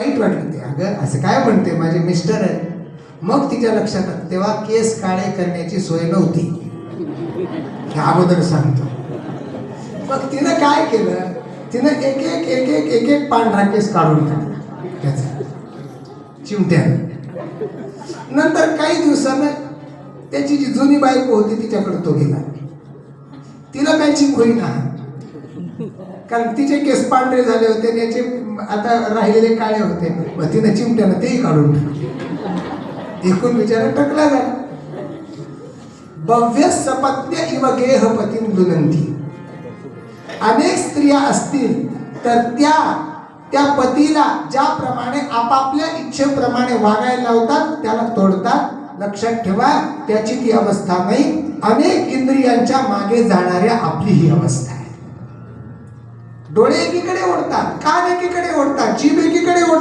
वाईट वाटलं ते, अगं असं काय म्हणते, माझे मिस्टर आहे. मग तिच्या लक्षात आलं, तेव्हा केस काळे करण्याची सोय नव्हती, हे अगोदर सांगतो. मग तिनं काय केलं, तिनं एक एक एक एक एक एक पांढरा केस काढून टाकला त्याचा चिमट्यानं. नंतर काही दिवसानं त्याची जी जुनी बायको होती तिच्याकडे तो गेला. तिला मॅचिंग होईना, कारण तिचे केस पांढरे झाले होते आणि याचे आता राहिलेले काळे होते. मग तिनं चिमट्यानं तेही काढून टाकले. एकूण विचार टकला झाला. भव्य सपत्य इव गेहपतीं लुनंती. अनेक स्त्रिया असतील तर त्या पतीला ज्याप्रमाणे आपापल्या इच्छेप्रमाणे वागायला लावतात त्याला तोडतात. लक्षात ठेवा, त्याची ती अवस्था नाही. अनेक इंद्रियांच्या मागे जाणाऱ्या आपली ही अवस्था आहे. डोळे एकीकडे ओढतात, कान एकीकडे ओढतात, जीभ एकीकडे ओढतात.